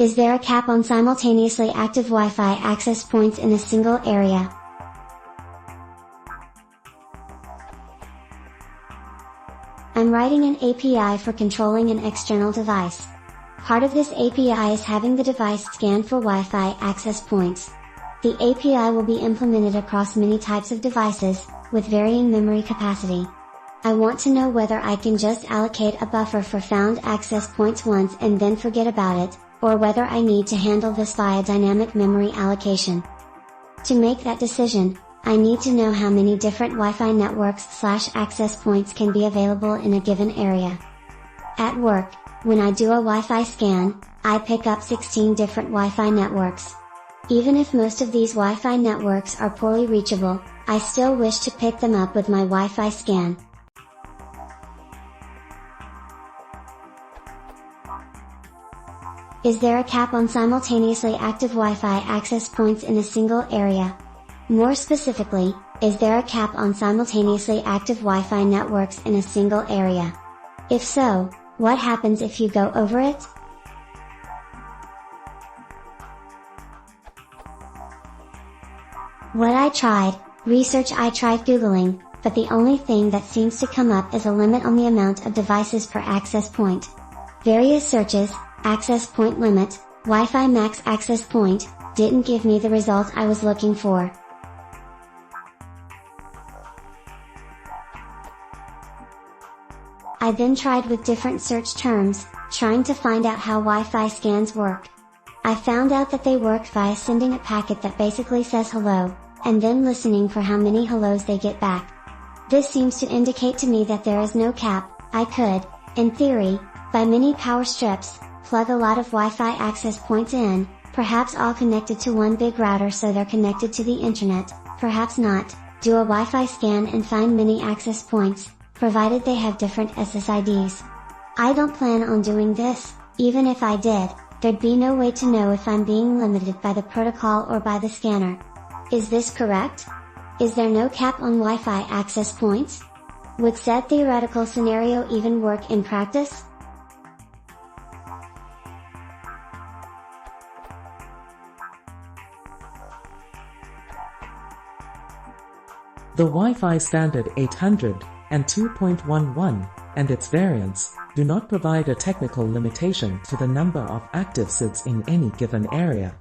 Is there a cap on simultaneously active Wi-Fi access points in a single area? I'm writing an API for controlling an external device. Part of this API is having the device scan for Wi-Fi access points. The API will be implemented across many types of devices, with varying memory capacity. I want to know whether I can just allocate a buffer for found access points once and then forget about it, or whether I need to handle this via dynamic memory allocation. To make that decision, I need to know how many different Wi-Fi networks/access points can be available in a given area. At work, when I do a Wi-Fi scan, I pick up 16 different Wi-Fi networks. Even if most of these Wi-Fi networks are poorly reachable, I still wish to pick them up with my Wi-Fi scan. Is there a cap on simultaneously active Wi-Fi access points in a single area? More specifically, is there a cap on simultaneously active Wi-Fi networks in a single area? If so, what happens if you go over it? I tried Googling, but the only thing that seems to come up is a limit on the amount of devices per access point. Various searches, access point limit, Wi-Fi max access point, didn't give me the result I was looking for. I then tried with different search terms, trying to find out how Wi-Fi scans work. I found out that they work via sending a packet that basically says hello, and then listening for how many hellos they get back. This seems to indicate to me that there is no cap. I could, in theory, buy many power strips, plug a lot of Wi-Fi access points in, perhaps all connected to one big router so they're connected to the internet, perhaps not, do a Wi-Fi scan and find many access points, provided they have different SSIDs. I don't plan on doing this. Even if I did, there'd be no way to know if I'm being limited by the protocol or by the scanner. Is this correct? Is there no cap on Wi-Fi access points? Would said theoretical scenario even work in practice? The Wi-Fi standard 800 and 2.11 and its variants do not provide a technical limitation to the number of active SIDs in any given area.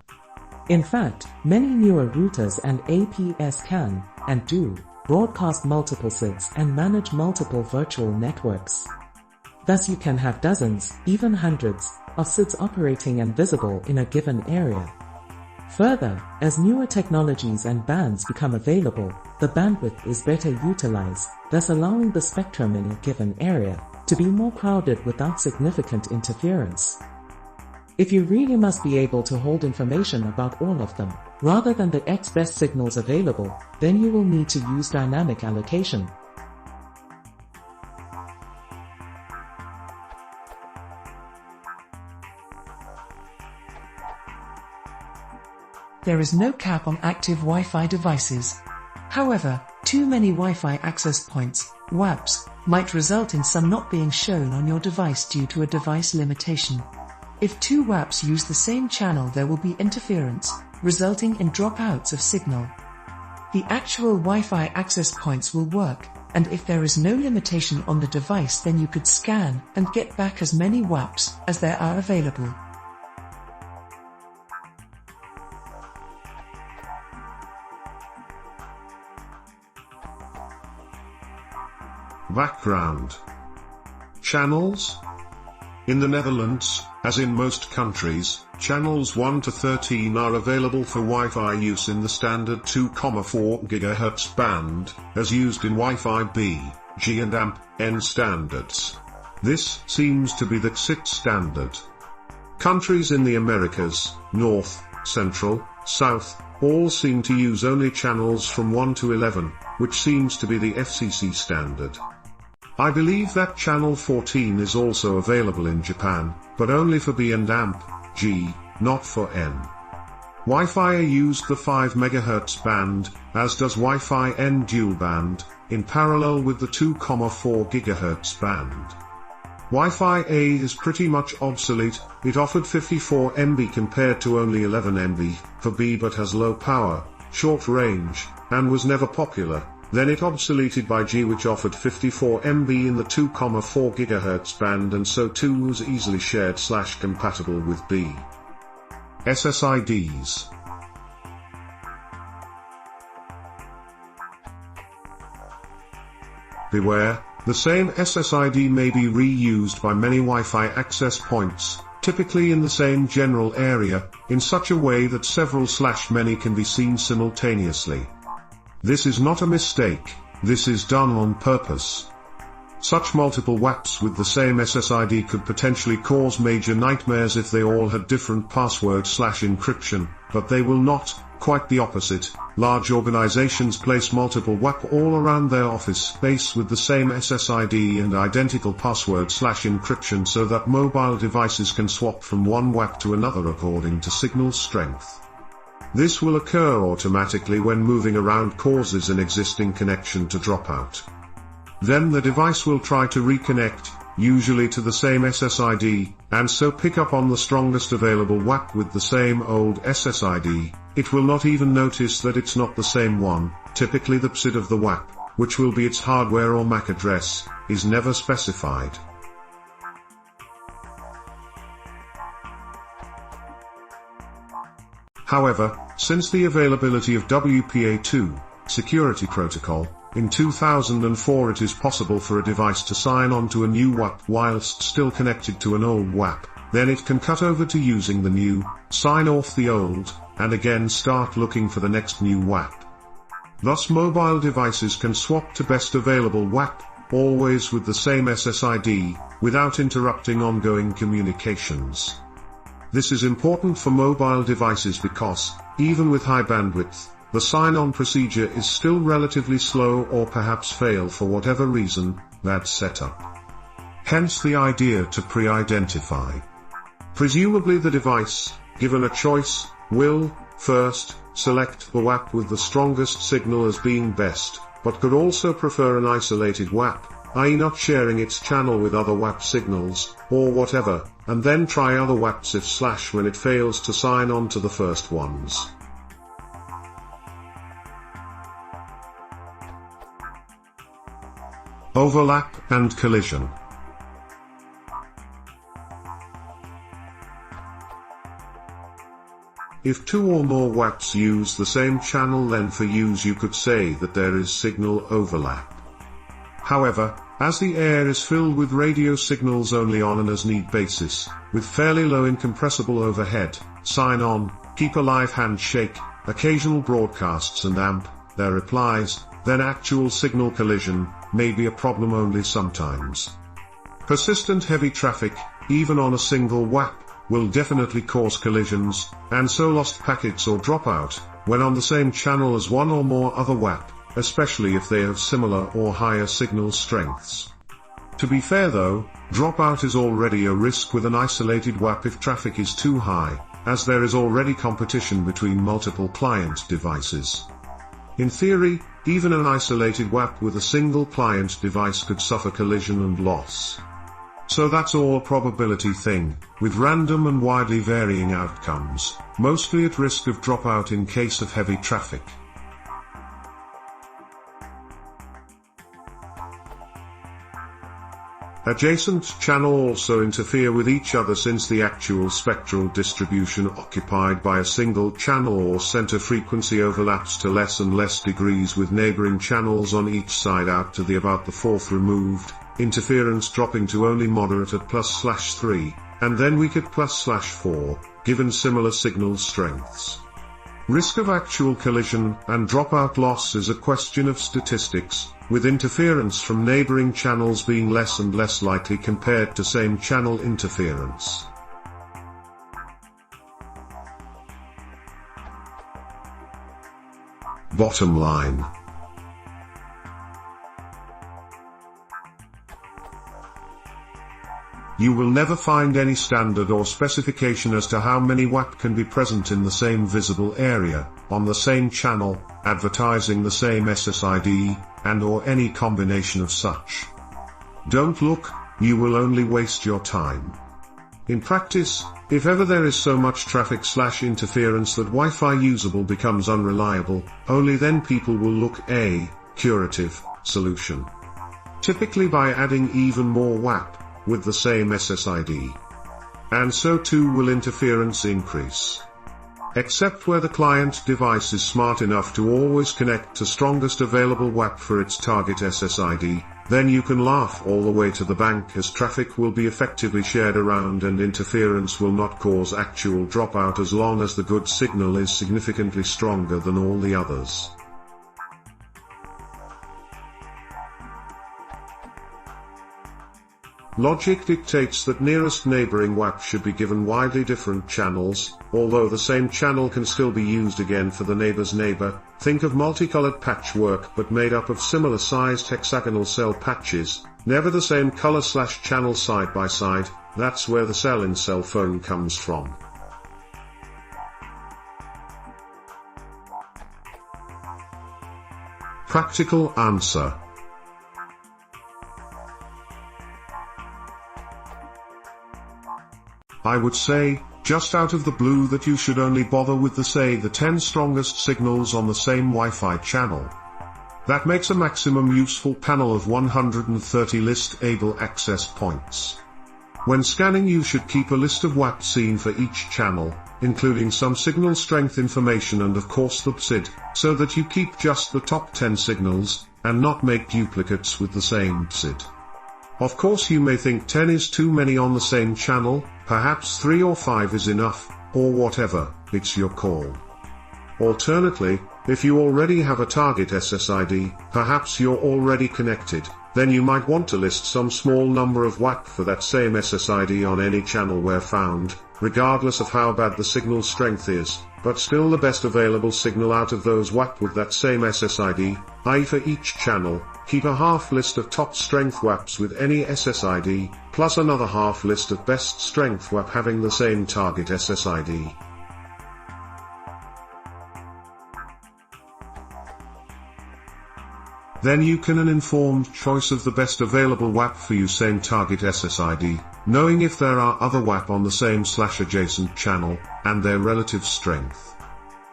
In fact, many newer routers and APs can, and do, broadcast multiple SIDs and manage multiple virtual networks. Thus you can have dozens, even hundreds, of SIDs operating and visible in a given area. Further, as newer technologies and bands become available, the bandwidth is better utilized, thus allowing the spectrum in a given area to be more crowded without significant interference. If you really must be able to hold information about all of them, rather than the X best signals available, then you will need to use dynamic allocation. There is no cap on active Wi-Fi devices. However, too many Wi-Fi access points, WAPs, might result in some not being shown on your device due to a device limitation. If two WAPs use the same channel, there will be interference, resulting in dropouts of signal. The actual Wi-Fi access points will work, and if there is no limitation on the device, then you could scan and get back as many WAPs as there are available. Background. Channels. In the Netherlands, as in most countries, channels 1 to 13 are available for Wi-Fi use in the standard 2,4 GHz band, as used in Wi-Fi B, G and AMP-N standards. This seems to be the XIT standard. Countries in the Americas, North, Central, South, all seem to use only channels from 1 to 11, which seems to be the FCC standard. I believe that channel 14 is also available in Japan, but only for B and AMP-G, not for N. Wi-Fi used the 5 MHz band, as does Wi-Fi N dual band, in parallel with the 2,4 GHz band. Wi-Fi A is pretty much obsolete. It offered 54 MB compared to only 11 MB for B, but has low power, short range, and was never popular. Then it obsoleted by G, which offered 54 MB in the 2,4 GHz band, and so too was easily shared / compatible with B. SSIDs. Beware, the same SSID may be reused by many Wi-Fi access points, typically in the same general area, in such a way that several / many can be seen simultaneously. This is not a mistake, this is done on purpose. Such multiple WAPs with the same SSID could potentially cause major nightmares if they all had different password / encryption, but they will not. Quite the opposite. Large organizations place multiple WAP all around their office space with the same SSID and identical password / encryption, so that mobile devices can swap from one WAP to another according to signal strength. This will occur automatically when moving around causes an existing connection to drop out. Then the device will try to reconnect, usually to the same SSID, and so pick up on the strongest available WAP with the same old SSID. It will not even notice that it's not the same one. Typically the PSID of the WAP, which will be its hardware or MAC address, is never specified. However, since the availability of WPA2 security protocol in 2004, it is possible for a device to sign on to a new WAP whilst still connected to an old WAP. Then it can cut over to using the new, sign off the old, and again start looking for the next new WAP. Thus mobile devices can swap to best available WAP, always with the same SSID, without interrupting ongoing communications. This is important for mobile devices because, even with high bandwidth, the sign-on procedure is still relatively slow or perhaps fail for whatever reason, bad setup. Hence the idea to pre-identify. Presumably the device, given a choice, will, first, select the WAP with the strongest signal as being best, but could also prefer an isolated WAP, i.e. not sharing its channel with other WAP signals, or whatever, and then try other WAPs if / when it fails to sign on to the first ones. Overlap and collision. If two or more WAPs use the same channel, then for use you could say that there is signal overlap. However, as the air is filled with radio signals only on an as-need basis, with fairly low incompressible overhead, sign-on, keep alive handshake, occasional broadcasts and their replies, then actual signal collision may be a problem only sometimes. Persistent heavy traffic, even on a single WAP, will definitely cause collisions, and so lost packets or dropout, when on the same channel as one or more other WAP, especially if they have similar or higher signal strengths. To be fair though, dropout is already a risk with an isolated WAP if traffic is too high, as there is already competition between multiple client devices. In theory, even an isolated WAP with a single client device could suffer collision and loss. So that's all a probability thing, with random and widely varying outcomes, mostly at risk of dropout in case of heavy traffic. Adjacent channel also interfere with each other, since the actual spectral distribution occupied by a single channel or center frequency overlaps to less and less degrees with neighboring channels on each side out to the about the fourth removed, interference dropping to only moderate at +/3, and then weak at +/4, given similar signal strengths. Risk of actual collision and dropout loss is a question of statistics, with interference from neighboring channels being less and less likely compared to same channel interference. Bottom line. You will never find any standard or specification as to how many WAP can be present in the same visible area, on the same channel, advertising the same SSID, and or any combination of such. Don't look, you will only waste your time. In practice, if ever there is so much traffic/interference that Wi-Fi usable becomes unreliable, only then people will look a curative solution. Typically by adding even more WAP with the same SSID. And so too will interference increase. Except where the client device is smart enough to always connect to strongest available WAP for its target SSID, then you can laugh all the way to the bank, as traffic will be effectively shared around and interference will not cause actual dropout as long as the good signal is significantly stronger than all the others. Logic dictates that nearest neighboring WAP should be given widely different channels, although the same channel can still be used again for the neighbor's neighbor. Think of multicolored patchwork but made up of similar sized hexagonal cell patches, never the same color/channel side by side. That's where the cell in cell phone comes from. Practical answer. I would say, just out of the blue, that you should only bother with the 10 strongest signals on the same Wi-Fi channel. That makes a maximum useful panel of 130 list-able access points. When scanning, you should keep a list of WAP seen for each channel, including some signal strength information and of course the PSID, so that you keep just the top 10 signals, and not make duplicates with the same PSID. Of course you may think 10 is too many on the same channel, perhaps 3 or 5 is enough, or whatever, it's your call. Alternately, if you already have a target SSID, perhaps you're already connected, then you might want to list some small number of WAP for that same SSID on any channel where found, regardless of how bad the signal strength is, but still the best available signal out of those WAP with that same SSID, i.e. for each channel. Keep a half list of top strength WAPs with any SSID, plus another half list of best strength WAP having the same target SSID. Then you can an informed choice of the best available WAP for you same target SSID, knowing if there are other WAP on the same/adjacent channel, and their relative strength.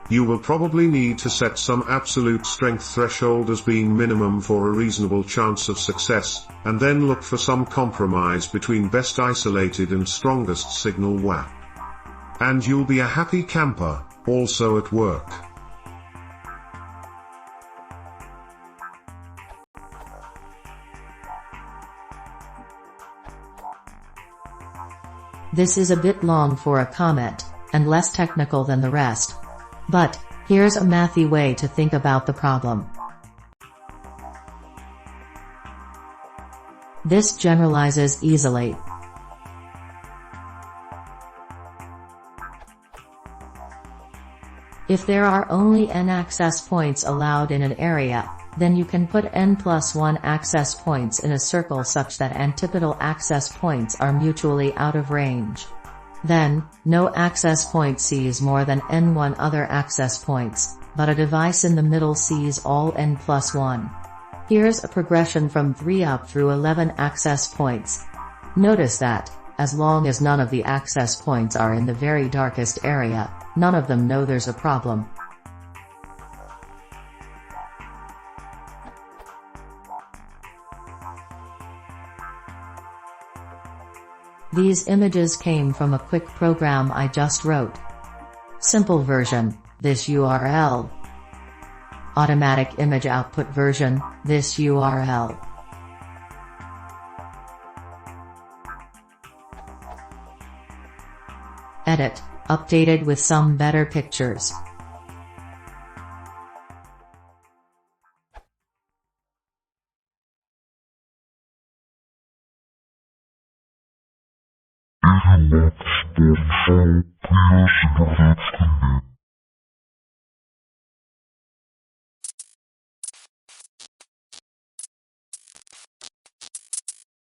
You will probably need to set some absolute strength threshold as being minimum for a reasonable chance of success, and then look for some compromise between best isolated and strongest signal WAP. And you'll be a happy camper, also at work. This is a bit long for a comment, and less technical than the rest. But, here's a mathy way to think about the problem. This generalizes easily. If there are only n access points allowed in an area, then you can put n+1 access points in a circle such that antipodal access points are mutually out of range. Then, no access point sees more than n1 other access points, but a device in the middle sees all n+1. Here's a progression from 3 up through 11 access points. Notice that, as long as none of the access points are in the very darkest area, none of them know there's a problem. These images came from a quick program I just wrote. Simple version, this URL. Automatic image output version, this URL. Edit, updated with some better pictures. If you want to support the show, please consider subscribing.